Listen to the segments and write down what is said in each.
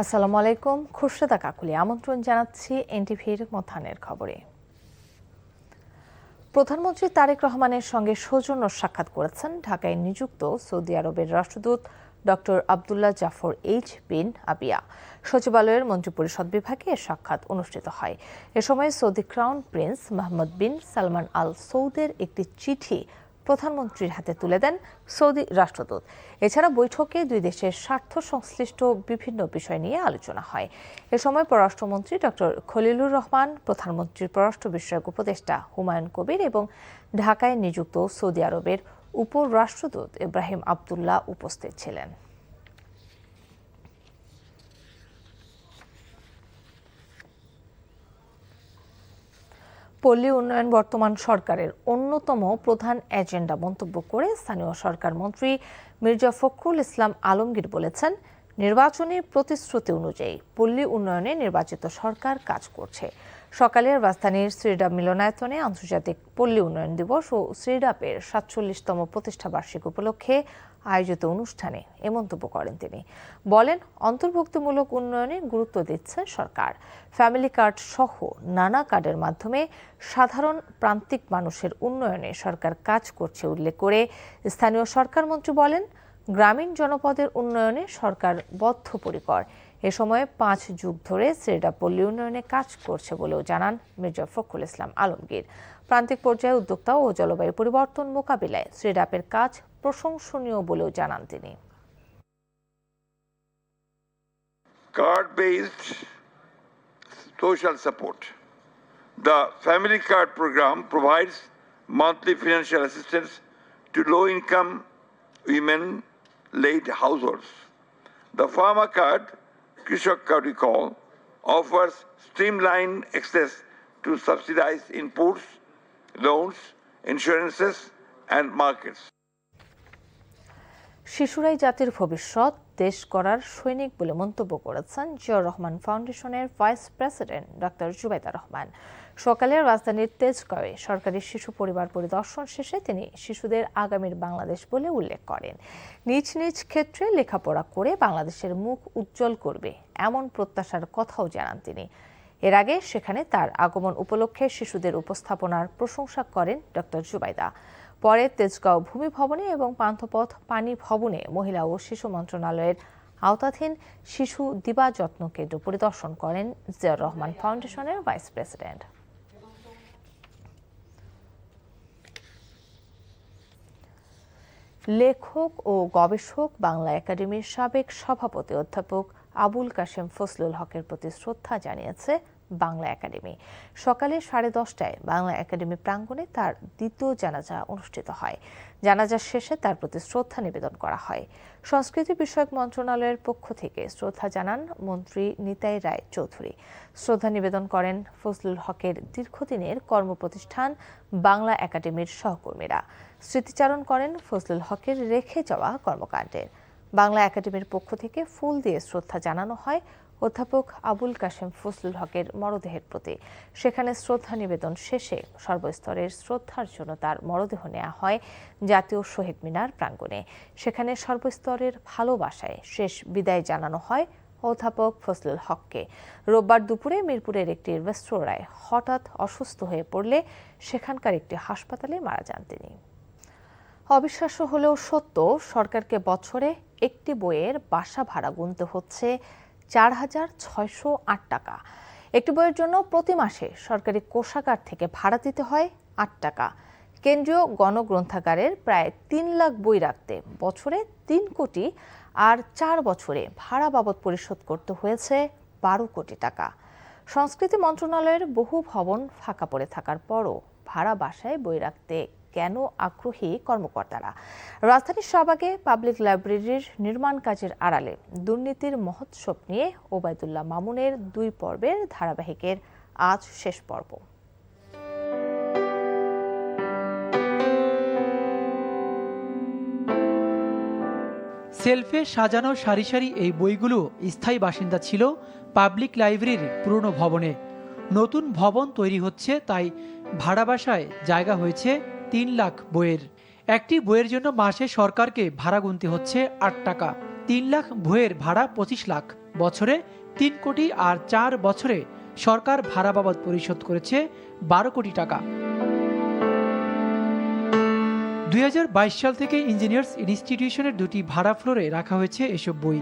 আসসালামু আলাইকুম। খুরশেদা কাকুলি আমন্ত্রণ জানাচ্ছি এনটিভির মধ্যাহ্নের খবরে। প্রধানমন্ত্রী তারেক রহমানের সঙ্গে সৌজন্য সাক্ষাৎ করেছেন ঢাকায় নিযুক্ত সৌদি আরবের রাষ্ট্রদূত ডক্টর আবদুল্লাহ জাফর এইচ বিন আবিয়া। সচিবালয়ের মন্ত্রিপরিষদ বিভাগে এর সাক্ষাৎ অনুষ্ঠিত হয়। এ সময় সৌদি ক্রাউন প্রিন্স মোহাম্মদ বিন সালমান আল সৌদের একটি চিঠি প্রধানমন্ত্রীর হাতে তুলে দেন সৌদি রাষ্ট্রদূত। এছাড়া বৈঠকে দুই দেশের স্বার্থ সংশ্লিষ্ট বিভিন্ন বিষয় নিয়ে আলোচনা হয়। এ সময় পররাষ্ট্রমন্ত্রী ডক্টর খলিলুর রহমান, প্রধানমন্ত্রীর পররাষ্ট্র বিষয়ক উপদেষ্টা হুমায়ুন কবির এবং ঢাকায় নিযুক্ত সৌদি আরবের উপরাষ্ট্রদূত ইব্রাহিম আবদুল্লাহ উপস্থিত ছিলেন। পল্লী উন্নয়ন বর্তমান সরকারের অন্যতম প্রধান এজেন্ডা মন্তব্য করে স্থানীয় সরকার মন্ত্রী মির্জা ফখরুল ইসলাম আলমগীর বলেছেন, নির্বাচনী প্রতিশ্রুতি অনুযায়ী পল্লী উন্নয়নে নির্বাচিত সরকার কাজ করছে। সকালে রাজধানীর শ্রীডাব মিলনায়তনে আন্তর্জাতিক পল্লী উন্নয়ন দিবস ও শ্রীডাবের ৪৭তম প্রতিষ্ঠাবার্ষিকী উপলক্ষে আয়োজিত অনুষ্ঠানে এ মন্তব্য করেন তিনি। বলেন, অন্তর্ভুক্তিমূলক উন্নয়নে গুরুত্ব দিচ্ছে সরকার। ফ্যামিলি কার্ড সহ নানা কার্ডের মাধ্যমে সাধারণ প্রান্তিক মানুষের উন্নয়নে সরকার কাজ করছে উল্লেখ করে স্থানীয় সরকার মন্ত্রী বলেন, গ্রামীণ জনপদের উন্নয়নে সরকার বদ্ধপরিকর। এ সময় ৫ যুগ ধরে শ্রীডাব পল্লী উন্নয়নে কাজ করছে বলেও জানান মির্জা ফখরুল ইসলাম আলমগীর। প্রান্তিক পর্যায়ে উদ্যোক্তা ও জলবায়ু পরিবর্তন মোকাবিলায় শ্রীডাবের কাজ প্রশংসনীয় বলেও জানান তিনি। Card-based social support. The Family Card program provides monthly financial assistance to low-income women-led households. The Farmer Card, Krishak Card Recall, offers streamlined access to subsidized inputs, loans, insurances, and markets. শিশুরাই জাতির ভবিষ্যৎ, দেশ গড়ার সৈনিক বলে মন্তব্য করেছেন জিয়াউর রহমান ফাউন্ডেশনের vice president doctor Zubaida Rahman. সকালে রাজধানীর তেজগাঁওয়ে সরকারি শিশু পরিবার পরিদর্শন শেষে তিনি শিশুদের আগামীর বাংলাদেশ বলে উল্লেখ করেন। নিজ নিজ ক্ষেত্রে লেখাপড়া করে বাংলাদেশের মুখ উজ্জ্বল করবে এমন প্রত্যাশার কথাও জানান তিনি। এর আগে সেখানে তার আগমন উপলক্ষে শিশুদের উপস্থাপনার প্রশংসা করেন ডক্টর জুবাইদা। পরে তেজগাঁও ভূমি ভবনে এবং পান্থপথ পানি ভবনে মহিলা ও শিশু মন্ত্রণালয়ের আওতাধীন শিশু দিবা যত্ন কেন্দ্র পরিদর্শন করেন জিয়াউর রহমান ফাউন্ডেশনের ভাইস প্রেসিডেন্ট। লেখক ও গবেষক বাংলা একাডেমির সাবেক সভাপতি অধ্যাপক আবুল কাশেম ফজলুল হকের প্রতি শ্রদ্ধা জানিয়েছে বাংলা একাডেমি। সকালে 10:30টায় বাংলা একাডেমি প্রাঙ্গণে তার দ্বিতীয় জানাজা অনুষ্ঠিত হয়। জানাজা শেষে তার প্রতি শ্রদ্ধা নিবেদন করা হয়। সংস্কৃতি বিষয়ক মন্ত্রণালয়ের পক্ষ থেকে শ্রদ্ধা জানান মন্ত্রী নিতাই রায় চৌধুরী। শ্রদ্ধা নিবেদন করেন ফজলুল হকের দীর্ঘদিনের কর্মপ্রতিষ্ঠান বাংলা একাডেমির সহকর্মীরা। স্মৃতিচারণ করেন ফজলুল হকের রেখে যাওয়া কর্মকাণ্ডের। বাংলা একাডেমির পক্ষ থেকে ফুল দিয়ে শ্রদ্ধা জানানো হয় অধ্যাপক আবুল কাশেম ফজলুল হকের মরদেহের প্রতি। সেখানে শ্রদ্ধা নিবেদন শেষে সর্বস্তরের শ্রদ্ধার জন্য তার মরদেহ নেওয়া হয় জাতীয় শহীদ মিনার প্রাঙ্গণে। সেখানে সর্বস্তরের ভালোবাসায় শেষ বিদায় জানানো হয় অধ্যাপক ফজলুল হককে। রোববার দুপুরে মিরপুরের একটি রেস্তোরাঁয় হঠাৎ অসুস্থ হয়ে পড়লে সেখানকার একটি হাসপাতালে মারা যান তিনি। অবিশ্বাস্য হলেও সত্য, সরকারকে বছরে একটি বইয়ের বাসা ভাড়া গুনতে হচ্ছে 4,608 টাকা। একটি বইয়ের জন্য প্রতি মাসে সরকারি কোষাগার থেকে ভাড়া দিতে হয় 8 টাকা। কেন্দ্রীয় গণগ্রন্থাগারের প্রায় 3 লাখ বই রাখতে বছরে 3 কোটি আর 4 বছরে ভাড়া বাবদ পরিশোধ করতে হয়েছে 12 কোটি টাকা। সংস্কৃতি মন্ত্রণালয়ের বহু ভবন ফাঁকা পড়ে থাকার পরও ভাড়া বাসায় বই রাখতে কেন আগ্রহী কর্মকর্তারা? রাজধানীর শাহবাগে পাবলিক লাইব্রেরির নির্মাণ কাজের আড়ালে দুর্নীতির মহোৎসব নিয়ে ওবায়দুল্লাহ মামুনের 2 পর্বের ধারাবাহিকের আজ শেষ পর্ব। সেলফে সাজানো সারি সারি এই বইগুলো স্থায়ী বাসিন্দা ছিল পাবলিক লাইব্রেরির পুরনো ভবনে। নতুন ভবন তৈরি হচ্ছে, তাই ভাড়া বাসায় জায়গা হয়েছে 3 লাখ বইয়ের। একটি বইয়ের জন্য মাসে সরকারকে ভাড়া গুনতে হচ্ছে 8 টাকা। 3 লাখ বইয়ের ভাড়া 25 লাখ। বছরে 3 কোটি আর 4 বছরে সরকার ভাড়া বাবদ পরিশোধ করেছে 12 কোটি টাকা। 2022 সাল থেকে ইঞ্জিনিয়ার্স ইনস্টিটিউশনের 2টি ভাড়া ফ্লোরে রাখা হয়েছে এসব বই।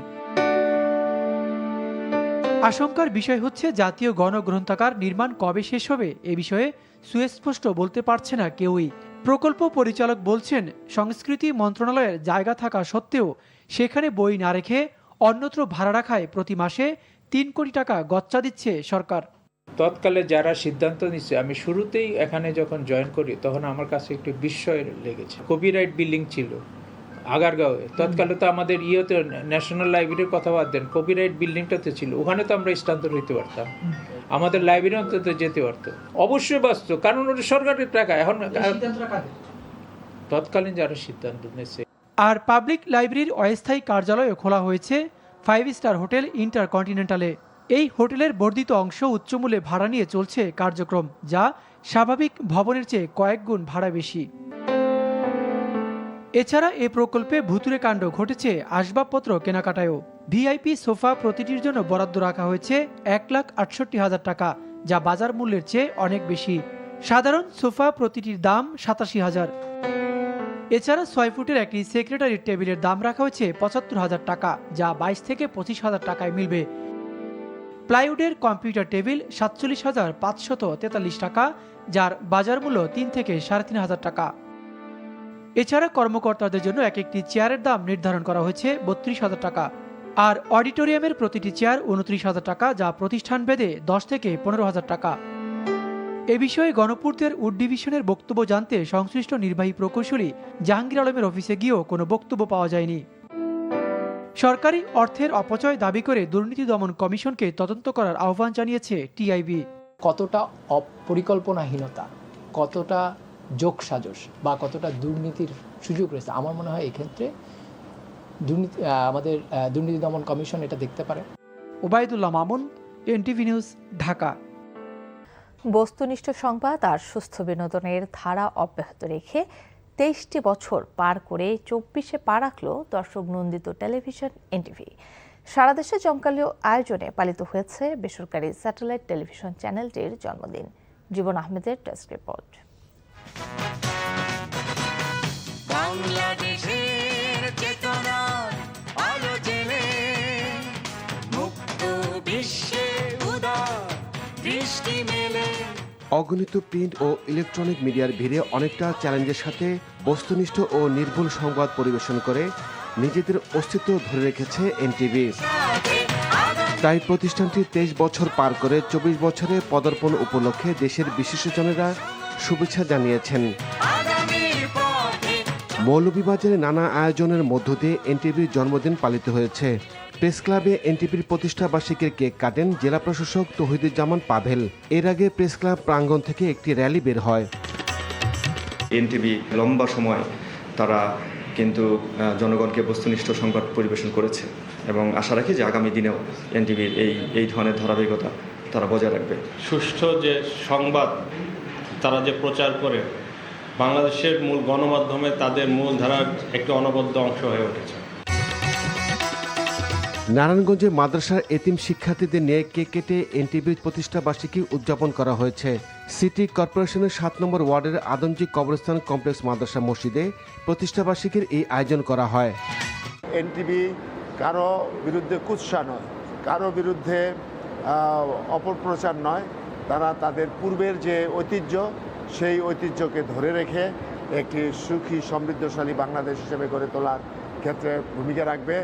আশঙ্কার বিষয় হচ্ছে জাতীয় গণগ্রন্থাগার নির্মাণ কবে শেষ হবে এ বিষয়ে সুস্পষ্ট বলতে পারছে না কেউই। প্রকল্প পরিচালক বলছেন, সংস্কৃতি মন্ত্রণালয়ের জায়গা থাকা সত্ত্বেও সেখানে বই না রেখে অন্যত্র ভাড়া রাখায় প্রতি মাসে 3 কোটি টাকা গচ্চা দিচ্ছে সরকার। তৎকালে যারা সিদ্ধান্ত নিচ্ছে, আমি শুরুতেই এখানে যখন জয়েন করি তখন আমার কাছে একটু বিস্ময় লেগেছে। কপিরাইট বিল্ডিং ছিল আগারগাঁওয়ে, তৎকালে তো আমাদের ইয়েতে ন্যাশনাল লাইব্রেরির কথা বাদ দেন, কপিরাইট বিল্ডিংটাতে ছিল, ওখানে তো আমরা স্থানান্তর হইতে পারতাম, আমাদের লাইব্রেরি অন্তত যেতে পারতো। অবশ্যই বাঁচত, কারণ ওটা সরকারের টাকা। এখন তৎকালীন যারা সিদ্ধান্ত নিচ্ছে। আর পাবলিক লাইব্রেরির অস্থায়ী কার্যালয়ও খোলা হয়েছে 5 স্টার হোটেল ইন্টারকন্টিনেন্টালে। এই হোটেলের বর্ধিত অংশ উচ্চমূল্যে ভাড়া নিয়ে চলছে কার্যক্রম, যা স্বাভাবিক ভবনের চেয়ে কয়েক গুণ ভাড়া বেশি। এছাড়া এ প্রকল্পে ভুতুড়ে কাণ্ড ঘটেছে আসবাবপত্র কেনাকাটায়ও। ভিআইপি সোফা প্রতিটির জন্য বরাদ্দ রাখা হয়েছে 1,68,000 টাকা, যা বাজার মূল্যের চেয়ে অনেক বেশি। সাধারণ সোফা প্রতিটির দাম 87,000। এছাড়া 6 ফুটের একটি সেক্রেটারির টেবিলের দাম রাখা হয়েছে 75,000 টাকা, যা 22 থেকে 25,000 টাকায় মিলবে। প্লাইউডের কম্পিউটার টেবিল 47,543 টাকা, যার বাজার মূল্য 3 থেকে 3,500 টাকা। এছাড়া কর্মকর্তাদের জন্য এক একটি চেয়ারের দাম নির্ধারণ করা হয়েছে 32,000 টাকা। আর অডিটোরিয়ামের প্রতিটি চেয়ার 29,000 টাকা, যা প্রতিষ্ঠান ভেদে 10 থেকে 15,000 টাকা। এ বিষয়ে গণপূর্তের উড ডিভিশনের বক্তব্য জানতে সংশ্লিষ্ট নির্বাহী প্রকৌশলী জাহাঙ্গীর আলমের অফিসে গিয়েও কোনো বক্তব্য পাওয়া যায়নি। সরকারি অর্থের অপচয় দাবি করে দুর্নীতি দমন কমিশনকে তদন্ত করার আহ্বান জানিয়েছে টিআইবি। কতটা অপরিকল্পনাহীনতা, কতটা যোগসাজশ বা কতটা দুর্নীতির সুযোগ রয়েছে, আমার মনে হয় এক্ষেত্রে আমাদের দুর্নীতি দমন কমিশন এটা দেখতে পারে। Obaidullah Mamun, NTV news, Dhaka. বস্তুনিষ্ঠ সংবাদ আর সুস্থ বিনোদনের ধারা অব্যাহত রেখে 23টি বছর পার করে 24-এ পা রাখল দর্শক নন্দিত টেলিভিশন এনটিভি। সারা দেশে জমকালো আয়োজনে পালিত হয়েছে বেসরকারি স্যাটেলাইট টেলিভিশন চ্যানেলটির জন্মদিন। জীবন আহমেদের ডেস্ক রিপোর্ট। বাংলাদেশের চেতনার আলো জেলে মুক্ত বিশ্বে উদার দৃষ্টি মেলে। অগণিত প্রিন্ট ও ইলেকট্রনিক মিডিয়ার ভিড়ে অনেকটা চ্যালেঞ্জের সাথে বস্তুনিষ্ঠ ও নির্ভুল সংবাদ পরিবেশন করে নিজেদের অস্তিত্ব ধরে রেখেছে এনটিভি। তাই প্রতিষ্ঠানটি 23 বছর পার করে 24 বছরে পদার্পণ উপলক্ষে দেশের বিশিষ্টজনেরা শুভেচ্ছা জানিয়েছেন। মৌলভীবাজারে নানা আয়োজনের মধ্য দিয়ে এনটিভির জন্মদিন পালিত হয়েছে। প্রেস ক্লাবে এনটিভির প্রতিষ্ঠাবার্ষিকীর কেক কাটেন জেলা প্রশাসক তৌহিদুজ্জামান পাভেল। এর আগে প্রেস ক্লাব প্রাঙ্গণ থেকে একটি র্যালি বের হয়। এনটিভি লম্বা সময় তারা কিন্তু জনগণকে বস্তুনিষ্ঠ সংবাদ পরিবেশন করেছে এবং আশা রাখি যে আগামী দিনেও এনটিভির এই ধরনের ধারাবাহিকতা তারা বজায় রাখবে। সুষ্ঠু যে সংবাদ তারা যে প্রচার করে, বাংলাদেশের মূল গণমাধ্যমে তাদের মূল ধারার একটি অনবদ্য অংশ হয়ে উঠেছে। নারায়ণগঞ্জে মাদ্রাসার এতিম শিক্ষার্থীদের নিয়ে কেক কেটে এনটিভির প্রতিষ্ঠাবার্ষিকী উদযাপন করা হয়েছে। সিটি কর্পোরেশনের 7 নম্বর ওয়ার্ডের আদমজি কবরস্থান কমপ্লেক্স মাদ্রাসা মসজিদে প্রতিষ্ঠাবার্ষিকীর এই আয়োজন করা হয়। এনটিভি কারো বিরুদ্ধে কুৎসা নয়, কারো বিরুদ্ধে অপপ্রচার নয়। তারা তাদের পূর্বের যে ঐতিহ্য, সেই ঐতিহ্যকে ধরে রেখে একটি সুখী সমৃদ্ধশালী বাংলাদেশ হিসেবে গড়ে তোলার ক্ষেত্রে ভূমিকা রাখবে।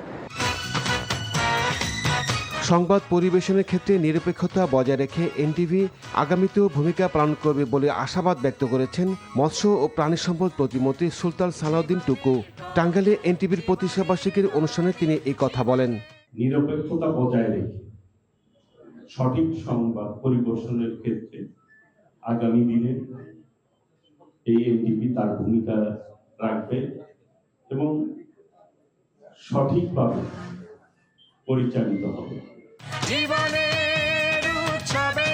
সংবাদ পরিবেশনের ক্ষেত্রে নিরপেক্ষতা বজায় রেখে এনটিভি আগামীতেও ভূমিকা পালন করবে বলে আশাবাদ ব্যক্ত করেছেন মৎস্য ও প্রাণী সম্পদ প্রতিমন্ত্রী সুলতান সালাউদ্দিন টুকু। টাঙ্গাইলে এনটিভির প্রতিষ্ঠাবার্ষিকীর অনুষ্ঠানে তিনি এই কথা বলেন। নিরপেক্ষতা বজায় রেখে সঠিক সংবাদ পরিবেশনের ক্ষেত্রে আগামী দিনে এই এনটিভি তার ভূমিকা রাখবে এবং সঠিকভাবে পরিচালিত হবে। জীবনের উৎসবে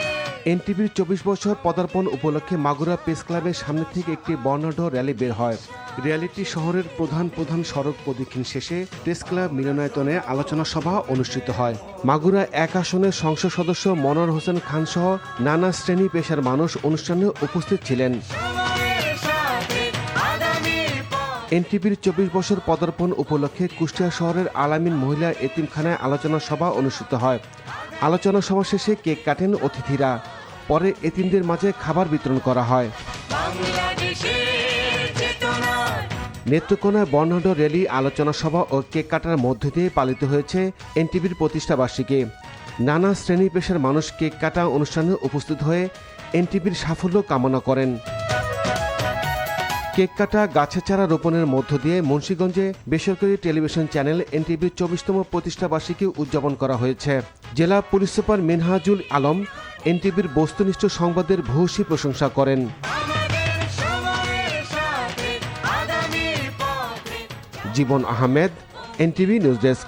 এনটিভির 24 বছর পদার্পণ উপলক্ষে মাগুরা প্রেস ক্লাবের সামনে থেকে একটি বর্ণাঢ্য র্যালি বের হয়। র্যালিটি শহরের প্রধান সড়ক প্রদক্ষিণ শেষে প্রেস ক্লাব মিলনায়তনে আলোচনা সভা অনুষ্ঠিত হয়। মাগুরা 1 আসনের সংসদ সদস্য মনোয়ার হোসেন খান সহ নানা শ্রেণী পেশার মানুষ অনুষ্ঠানে উপস্থিত ছিলেন। এনটিভির 24 বছর পদার্পণ উপলক্ষে কুষ্টিয়া শহরের আলামিন মহিলা এতিমখানায় আলোচনা সভা অনুষ্ঠিত হয়। আলোচনা সভা শেষে কেক কাটেন অতিথিরা। পরে এতিমদের মাঝে খাবার বিতরণ করা হয়। নেত্রকোনায় বর্ণাঢ্য র্যালি, আলোচনা সভা ও কেক কাটার মধ্য দিয়ে পালিত হয়েছে এনটিভির প্রতিষ্ঠাবার্ষিকী। নানা শ্রেণী পেশার মানুষ কেক কাটা অনুষ্ঠানে উপস্থিত হয়ে এনটিভির সাফল্য কামনা করেন। কেক কাটা, গাছের চারা রোপণের মধ্য দিয়ে মুন্সিগঞ্জে বেসরকারি টেলিভিশন চ্যানেল এনটিভির 24তম প্রতিষ্ঠাবার্ষিকী উদযাপন করা হয়েছে। জেলা পুলিশ সুপার মিনহাজুল আলম এনটিভির বস্তুনিষ্ঠ সংবাদের ভূয়সী প্রশংসা করেন। জীবন আহমেদ, এনটিভি নিউজ ডেস্ক।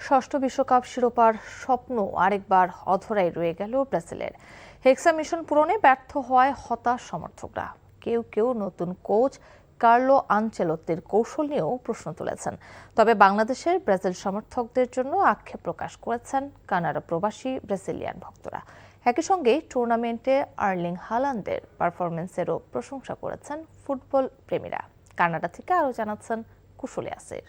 ষষ্ঠ বিশ্বকাপ শিরোপার স্বপ্ন আরেকবার অধরাই রয়ে গেল ব্রাজিলের। হেক্সা মিশন পূরণে ব্যর্থ হওয়ায় হতাশ সমর্থকরা। কেউ নতুন কোচ কার্লো আনচেলত্তির কৌশল নিয়েও প্রশ্ন তুলেছেন। তবে বাংলাদেশের ব্রাজিল সমর্থকদের জন্য আক্ষেপ প্রকাশ করেছেন কানাডা প্রবাসী ব্রাজিলিয়ান ভক্তরা। একই সঙ্গে টুর্নামেন্টে আর্লিং হালান্ডের পারফরমেন্সেরও প্রশংসা করেছেন ফুটবল প্রেমীরা। কানাডা থেকে আরও জানাচ্ছেন কুশলী আসির।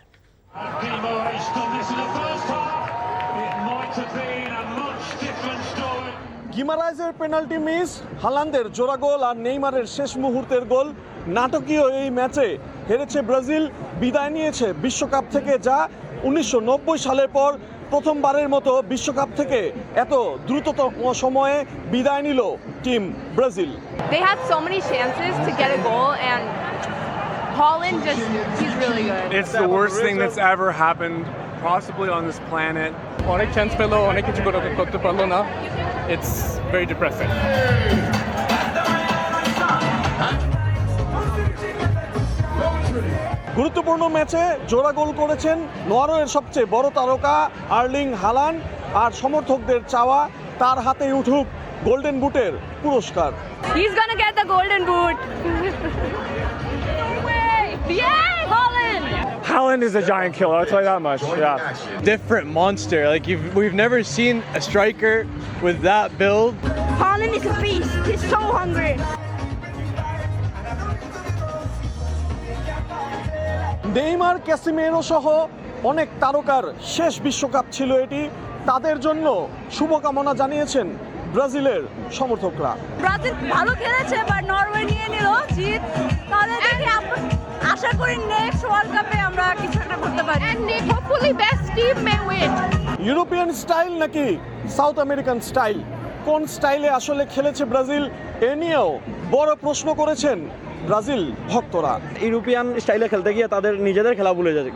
গিমারাইজের পেনাল্টি মিস, হালান্ডের জোড়া গোল আর নেইমারের শেষ মুহূর্তের গোল। নাটকীয় এই ম্যাচে হেরেছে ব্রাজিল, বিদায় নিয়েছে বিশ্বকাপ থেকে, যা 1990 সালের পর প্রথমবারের মতো বিশ্বকাপ থেকে এত দ্রুততম সময়ে বিদায় নিল team Brazil. They had so many chances to get a goal and Holland he's really good. It's the worst thing that's ever happened possibly on this planet. অনেক চান্স পেল, অনেক কিছু করতে পারলো না। It's very depressing. গুরুত্বপূর্ণ ম্যাচে জোড়া গোল করেছেন নরওয়ের সবচেয়ে বড় তারকা আর্লিং হালান্ড, আর সমর্থকদের চাওয়া তার হাতে উঠুক গোল্ডেন বুটের পুরস্কার। He's gonna get the golden boot. Yay, Holland! Haaland is a giant killer, I'll tell you that much. Yeah. Different monster. Like we've never seen a striker with that build. Holland is a beast. He's so hungry. Neymar, Casemiro সহ অনেক তারকার শেষ বিশ্বকাপ ছিল এটি। তাদের জন্য শুভকামনা জানিয়েছেন ব্রাজিলের সমর্থকরা। ব্রাজিল ভালো খেলেছে, বাট নরওয়ে নিয়ে নিল জিত। তাহলে দেখি, আশা করি নেক্সট ওয়ার্ল্ড কাপে আমরা কিছু একটা করতে পারি। And hopefully best team may win. European style নাকি সাউথ আমেরিকান স্টাইল, কোন স্টাইলে আসলে খেলেছে ব্রাজিল, এ নিয়েও বড় প্রশ্ন করেছেন ব্রাজিল ভক্তরা। ইউরোপিয়ান স্টাইলে খেলতে গিয়ে তাদের নিজেদের খেলা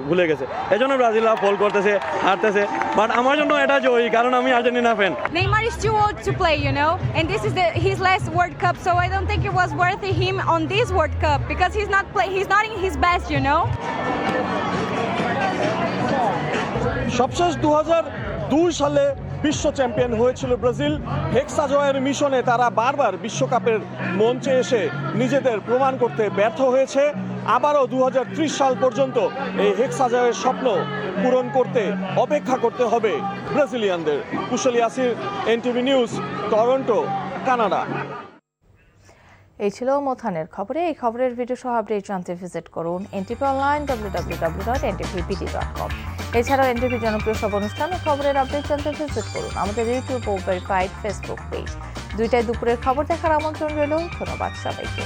ভুলে গেছে, এজন্য ব্রাজিলরা ফল করতেছে, হারতেছে। বাট আমার জন্য এটা জয়, কারণ আমি Argentina fan. Neymar is too old to play, you know, and this is his last World Cup, so I don't think it was worth him on this World Cup because he's not in his best, you know. সবশেষ 2002 সালে বিশ্ব champion হয়েছিল Brazil. হেক্সা জয়ের মিশনে তারা বারবার বিশ্বকাপের মঞ্চে এসে নিজেদের প্রমাণ করতে ব্যর্থ হয়েছে। আবারও 2030 সাল পর্যন্ত এই হেক্সা জয়ের স্বপ্ন পূরণ করতে অপেক্ষা করতে হবে ব্রাজিলিয়ানদের। কুশলী আসির, এনটিভি নিউজ, টরন্টো, কানাডা। এই ছিল মোথানের খবরে। এই খবরের ভিডিও সহ আপডেট জানতে ভিজিট করুন এনটিভি অনলাইন www.ntvpd.com। এছাড়াও এনটিভি জনপ্রিয় সব অনুষ্ঠান ও খবরের আপডেট জানতে ভিজিট করুন আমাদের ইউটিউব ও ভেরিফাইড ফেসবুক পেজ। দুইটায় দুপুরের খবর দেখার আমন্ত্রণ রইল। ধন্যবাদ সবাইকে।